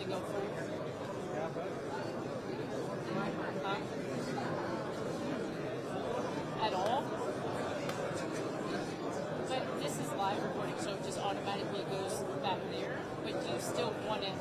to go forward. At all. But this is live recording, so it just automatically goes back there. But you still want it.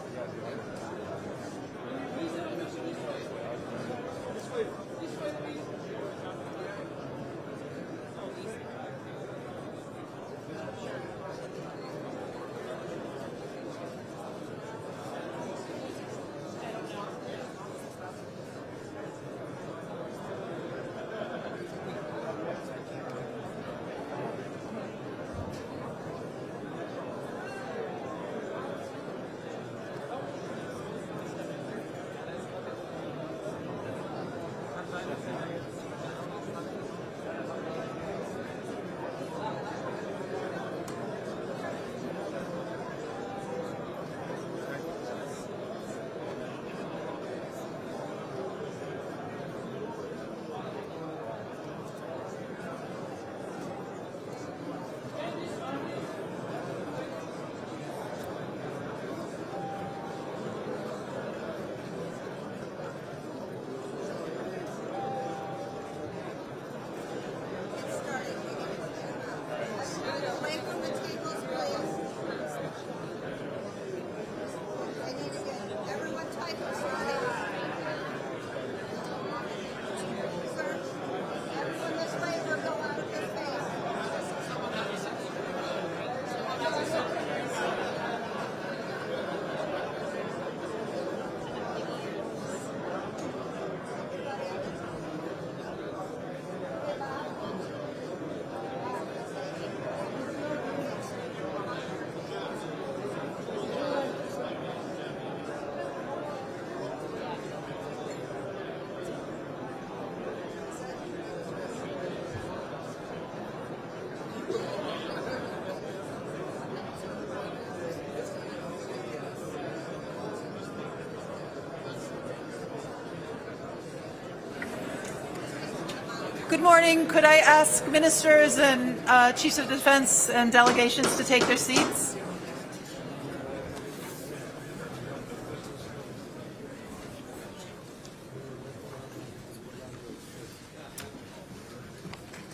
Good morning. Could I ask ministers and chiefs of defense and delegations to take their seats?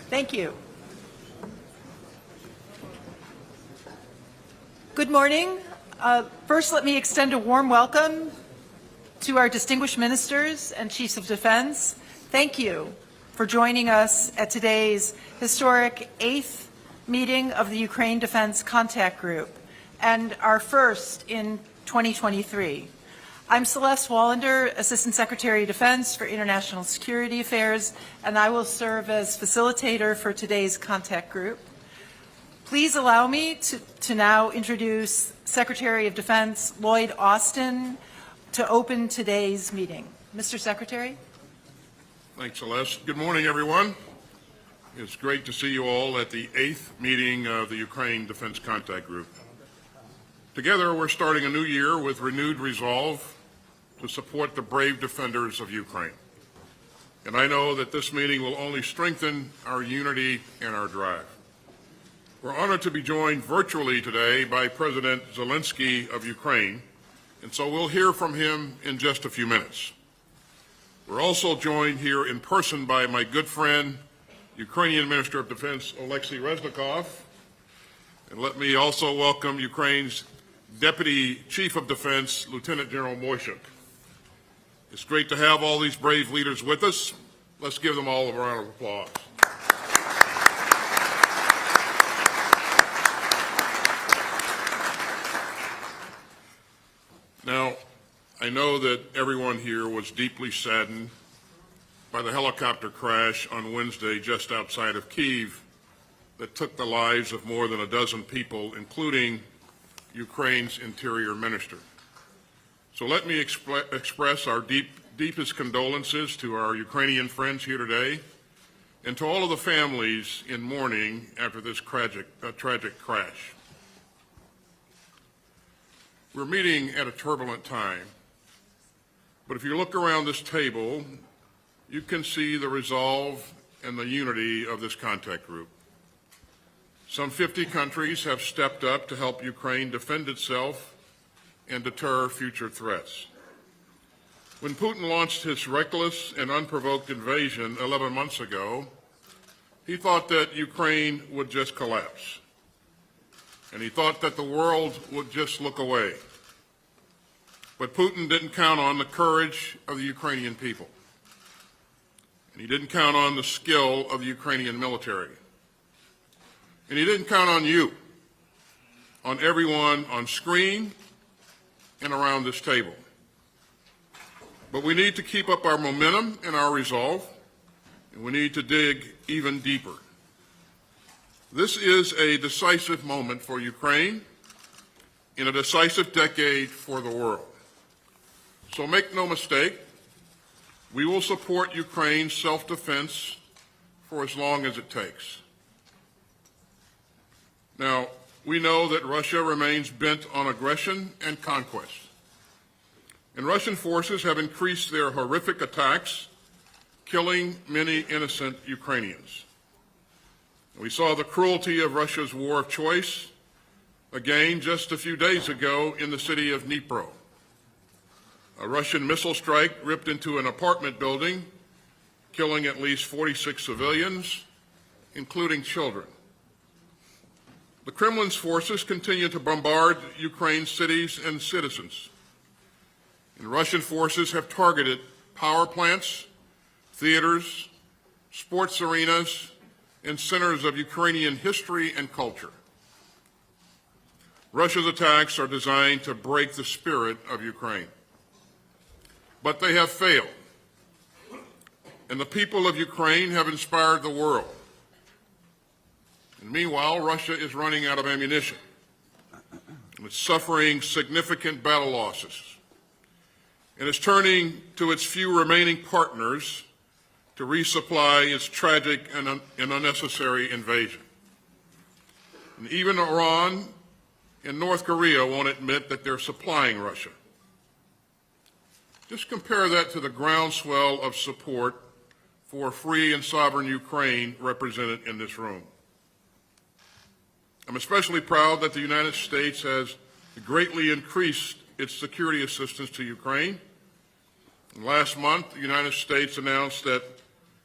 Thank you. Good morning. First, let me extend a warm welcome to our distinguished ministers and chiefs of defense. Thank you for joining us at today's historic 8th meeting of the Ukraine Defense Contact Group and our first in 2023. I'm Celeste Wallander, Assistant Secretary of Defense for International Security Affairs, and I will serve as facilitator for today's contact group. Please allow me to now introduce Secretary of Defense Lloyd Austin to open today's meeting. Mr. Secretary. Thanks, Celeste. Good morning, everyone. It's great to see you all at the 8th meeting of the Ukraine Defense Contact Group. Together, we're starting a new year with renewed resolve to support the brave defenders of Ukraine. And I know that this meeting will only strengthen our unity and our drive. We're honored to be joined virtually today by President Zelensky of Ukraine, and so we'll hear from him in just a few minutes. We're also joined here in person by my good friend, Ukrainian Minister of Defense, Oleksiy Reznikov. And let me also welcome Ukraine's Deputy Chief of Defense, Lieutenant General Moishuk. It's great to have all these brave leaders with us. Let's give them all a round of applause. Now, I know that everyone here was deeply saddened by the helicopter crash on Wednesday just outside of Kyiv that took the lives of more than a dozen people, including Ukraine's Interior Minister. So let me express our deepest condolences to our Ukrainian friends here today and to all of the families in mourning after this tragic crash. We're meeting at a turbulent time. But if you look around this table, you can see the resolve and the unity of this contact group. Some 50 countries have stepped up to help Ukraine defend itself and deter future threats. When Putin launched his reckless and unprovoked invasion 11 months ago, he thought that Ukraine would just collapse. And he thought that the world would just look away. But Putin didn't count on the courage of the Ukrainian people. And he didn't count on the skill of the Ukrainian military. And he didn't count on you, on everyone on screen and around this table. But we need to keep up our momentum and our resolve, and we need to dig even deeper. This is a decisive moment for Ukraine and a decisive decade for the world. So make no mistake, we will support Ukraine's self-defense for as long as it takes. Now, we know that Russia remains bent on aggression and conquest. And Russian forces have increased their horrific attacks, killing many innocent Ukrainians. We saw the cruelty of Russia's war of choice again just a few days ago in the city of Dnipro. A Russian missile strike ripped into an apartment building, killing at least 46 civilians, including children. The Kremlin's forces continue to bombard Ukraine's cities and citizens. And Russian forces have targeted power plants, theaters, sports arenas, and centers of Ukrainian history and culture. Russia's attacks are designed to break the spirit of Ukraine. But they have failed. And the people of Ukraine have inspired the world. And meanwhile, Russia is running out of ammunition. And it's suffering significant battle losses. And it's turning to its few remaining partners to resupply its tragic and unnecessary invasion. And even Iran and North Korea won't admit that they're supplying Russia. Just compare that to the groundswell of support for a free and sovereign Ukraine represented in this room. I'm especially proud that the United States has greatly increased its security assistance to Ukraine. And last month, the United States announced that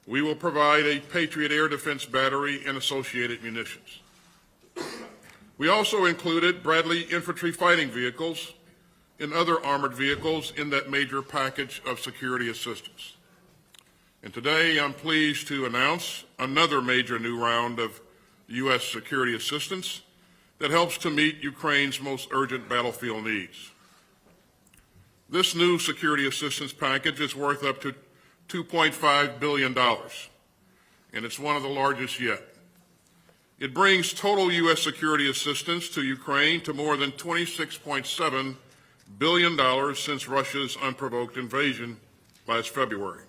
we will provide a Patriot air defense battery and associated munitions. We also included Bradley infantry fighting vehicles and other armored vehicles in that major package of security assistance. And today, I'm pleased to announce another major new round of U.S. security assistance that helps to meet Ukraine's most urgent battlefield needs. This new security assistance package is worth up to $2.5 billion, and it's one of the largest yet. It brings total U.S. security assistance to Ukraine to more than $26.7 billion since Russia's unprovoked invasion last February.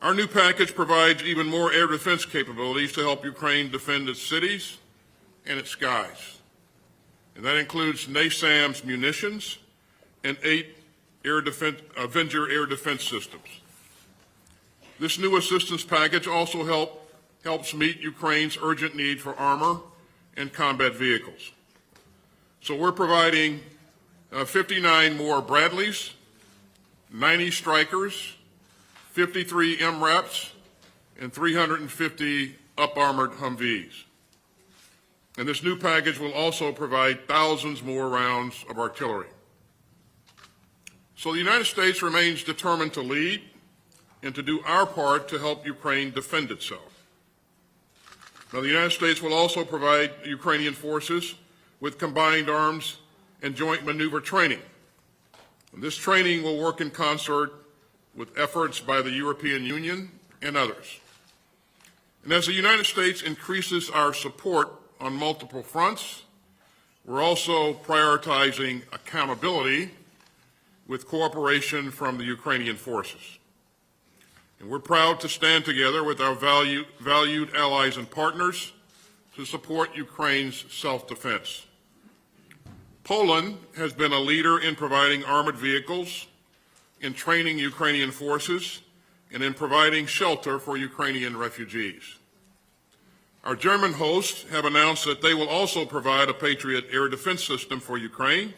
Our new package provides even more air defense capabilities to help Ukraine defend its cities and its skies. And that includes NASAMS munitions and 8 Avenger air defense systems. This new assistance package also helps meet Ukraine's urgent need for armor and combat vehicles. So we're providing 59 more Bradleys, 90 Strykers, 53 MRAPs, and 350 up-armored Humvees. And this new package will also provide thousands more rounds of artillery. So the United States remains determined to lead and to do our part to help Ukraine defend itself. Now, the United States will also provide Ukrainian forces with combined arms and joint maneuver training. And this training will work in concert with efforts by the European Union and others. And as the United States increases our support on multiple fronts, we're also prioritizing accountability with cooperation from the Ukrainian forces. And we're proud to stand together with our valued allies and partners to support Ukraine's self-defense. Poland has been a leader in providing armored vehicles, in training Ukrainian forces, and in providing shelter for Ukrainian refugees. Our German hosts have announced that they will also provide a Patriot air defense system for Ukraine,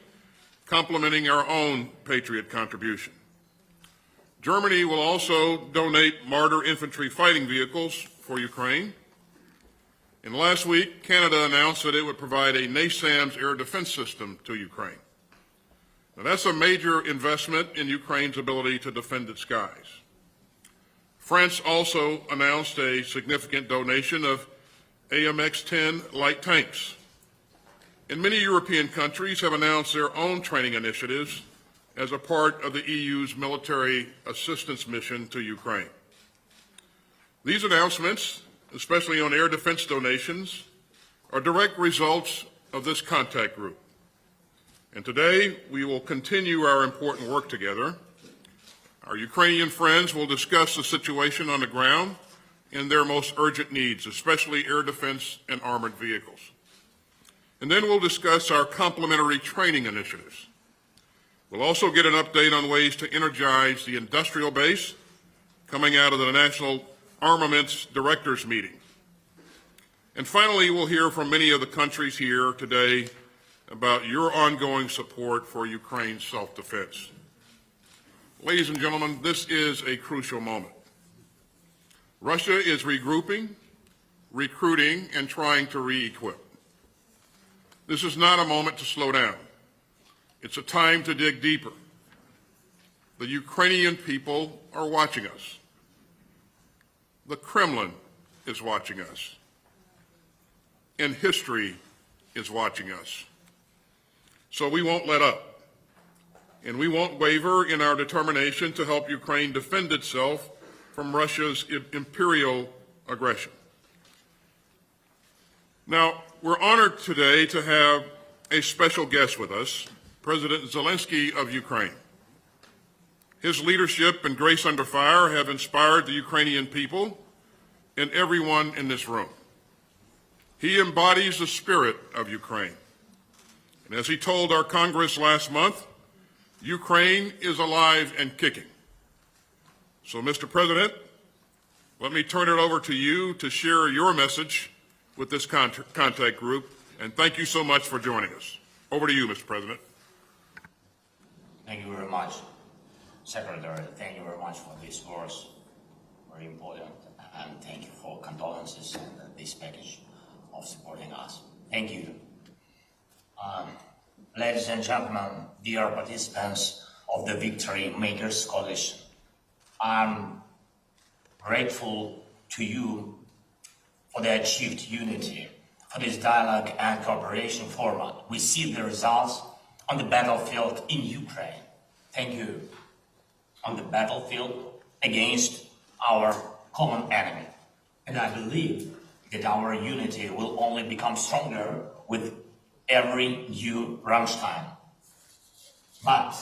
complementing our own Patriot contribution. Germany will also donate Marder infantry fighting vehicles for Ukraine. And last week, Canada announced that it would provide a NASAMS air defense system to Ukraine. Now, that's a major investment in Ukraine's ability to defend its skies. France also announced a significant donation of AMX-10 light tanks. And many European countries have announced their own training initiatives as a part of the EU's military assistance mission to Ukraine. These announcements, especially on air defense donations, are direct results of this contact group. And today, we will continue our important work together. Our Ukrainian friends will discuss the situation on the ground and their most urgent needs, especially air defense and armored vehicles. And then we'll discuss our complementary training initiatives. We'll also get an update on ways to energize the industrial base coming out of the National Armaments Directors Meeting. And finally, we'll hear from many of the countries here today about your ongoing support for Ukraine's self-defense. Ladies and gentlemen, this is a crucial moment. Russia is regrouping, recruiting, and trying to re-equip. This is not a moment to slow down. It's a time to dig deeper. The Ukrainian people are watching us. The Kremlin is watching us. And history is watching us. So we won't let up. And we won't waver in our determination to help Ukraine defend itself from Russia's imperial aggression. Now, we're honored today to have a special guest with us, President Zelensky of Ukraine. His leadership and grace under fire have inspired the Ukrainian people and everyone in this room. He embodies the spirit of Ukraine. And as he told our Congress last month, Ukraine is alive and kicking. So, Mr. President, let me turn it over to you to share your message with this contact group, and thank you so much for joining us. Over to you, Mr. President. Thank you very much, Secretary. Thank you very much for these words, very important, and thank you for condolences and this package of supporting us. Thank you. Ladies and gentlemen, dear participants of the Victory Makers Coalition, I'm grateful to you for the achieved unity, for this dialogue and cooperation format. We see the results on the battlefield in Ukraine. Thank you. On the battlefield against our common enemy. And I believe that our unity will only become stronger with every new Rammstein. But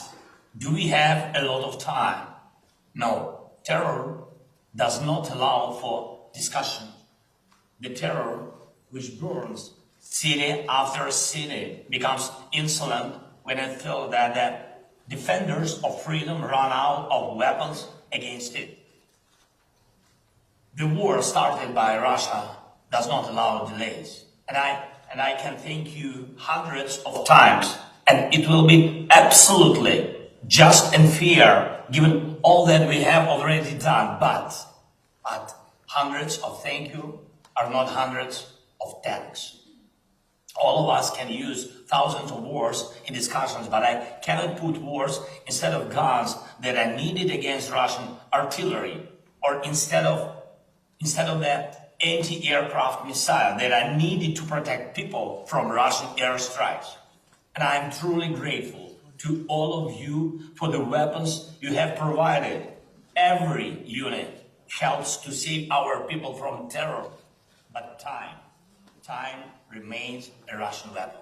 do we have a lot of time? No. Terror does not allow for discussion. The terror which burns city after city becomes insolent when it feels that the defenders of freedom run out of weapons against it. The war started by Russia does not allow delays. And I can thank you hundreds of times, and it will be absolutely just and fair given all that we have already done. But hundreds of thank you are not hundreds of thanks. All of us can use thousands of words in discussions, but I cannot put words instead of guns that are needed against Russian artillery, or instead of the anti-aircraft missile that are needed to protect people from Russian airstrikes. And I am truly grateful to all of you for the weapons you have provided. Every unit helps to save our people from terror. But time remains a Russian weapon.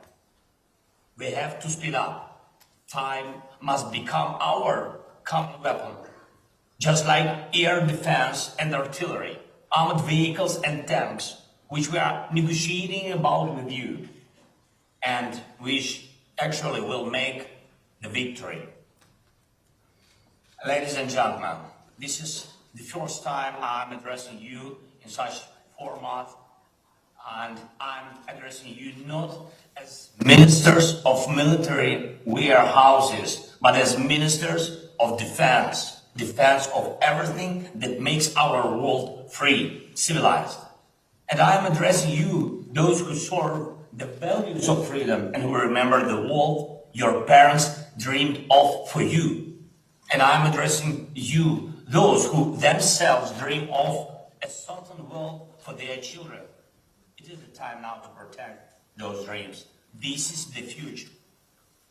We have to speed up. Time must become our common weapon. Just like air defense and artillery, armored vehicles and tanks, which we are negotiating about with you, and which actually will make the victory. Ladies and gentlemen, this is the first time I'm addressing you in such format And I'm addressing you not as ministers of military warehouses, but as ministers of defense. Defense of everything that makes our world free, civilized. And I'm addressing you, those who serve the values of freedom and who remember the world your parents dreamed of for you. And I'm addressing you, those who themselves dream of a certain world for their children. It is the time now to protect those dreams. This is the future.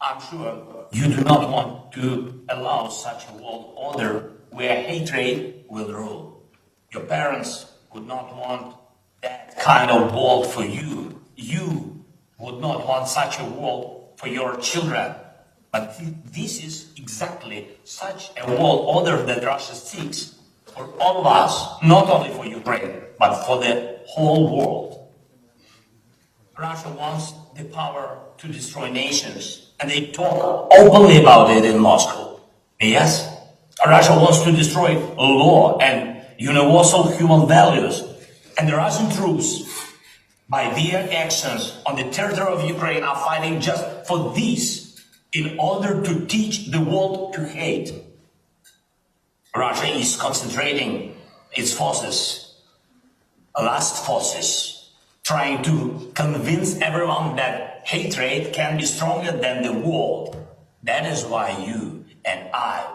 I'm sure you do not want to allow such a world order where hatred will rule. Your parents would not want that kind of world for you. You would not want such a world for your children. But this is exactly such a world order that Russia seeks for all of us, not only for Ukraine, but for the whole world. Russia wants the power to destroy nations, and they talk openly about it in Moscow. Yes, Russia wants to destroy law and universal human values, and the Russian troops, by their actions on the territory of Ukraine, are fighting just for this, in order to teach the world to hate. Russia is concentrating its forces, last forces, trying to convince everyone that hatred can be stronger than the world. That is why you and I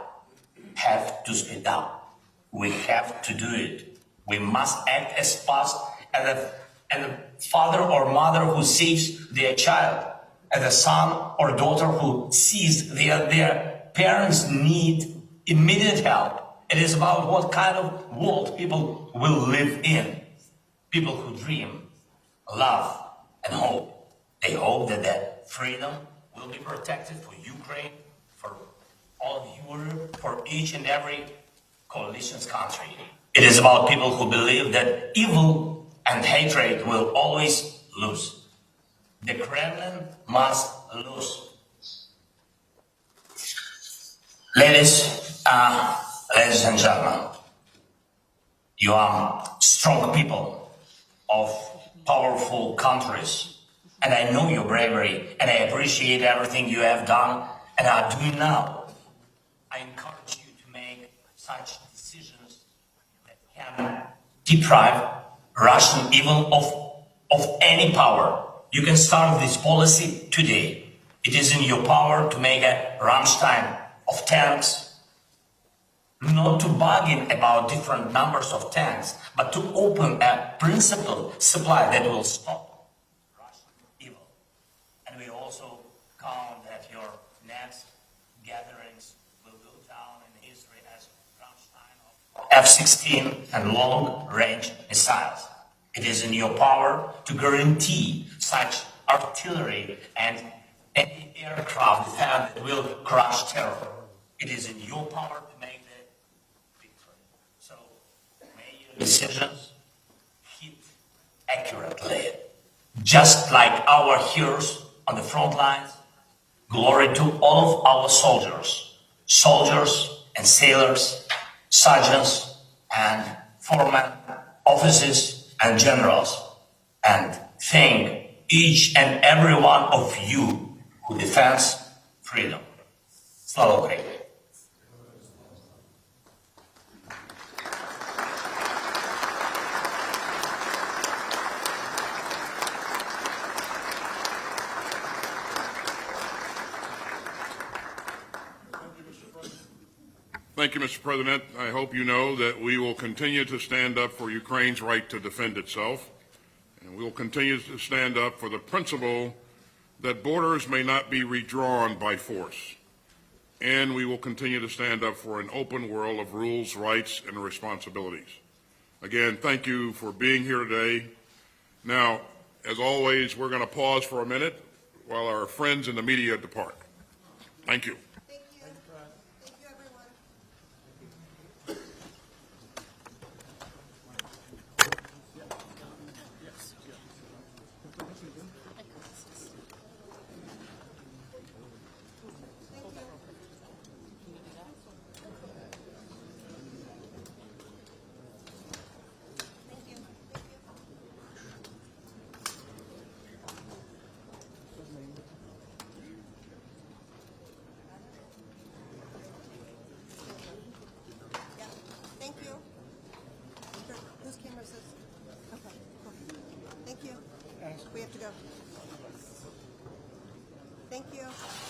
have to speak up. We have to do it. We must act as fast as a father or mother who saves their child, as a son or daughter who sees their parents need immediate help. It is about what kind of world people will live in. People who dream, love, and hope. They hope that their freedom will be protected for Ukraine, for all of Europe, for each and every coalition's country. It is about people who believe that evil and hatred will always lose. The Kremlin must lose. Ladies and gentlemen, you are strong people of powerful countries, and I know your bravery, and I appreciate everything you have done and are doing now. I encourage you to make such decisions that can deprive Russian evil of any power. You can start this policy today. It is in your power to make a Rammstein of tanks, not to bargain about different numbers of tanks, but to open a principled supply that will stop Russian evil. And we also count that your next gatherings will go down in history as Rammstein of F-16 and long-range missiles. It is in your power to guarantee such artillery and anti-aircraft defense that will crush terror. It is in your power to make the victory. So may your decisions hit accurately. Just like our heroes on the front lines, glory to all of our soldiers and sailors, sergeants and foremen, officers and generals, and thank each and every one of you who defends freedom. Slava Ukraini. Thank you, Mr. President. I hope you know that we will continue to stand up for Ukraine's right to defend itself, and we will continue to stand up for the principle that borders may not be redrawn by force. And we will continue to stand up for an open world of rules, rights, and responsibilities. Again, thank you for being here today. Now, as always, we're going to pause for a minute while our friends in the media depart. Thank you. Thank you. Thank you, everyone. go. Thank you.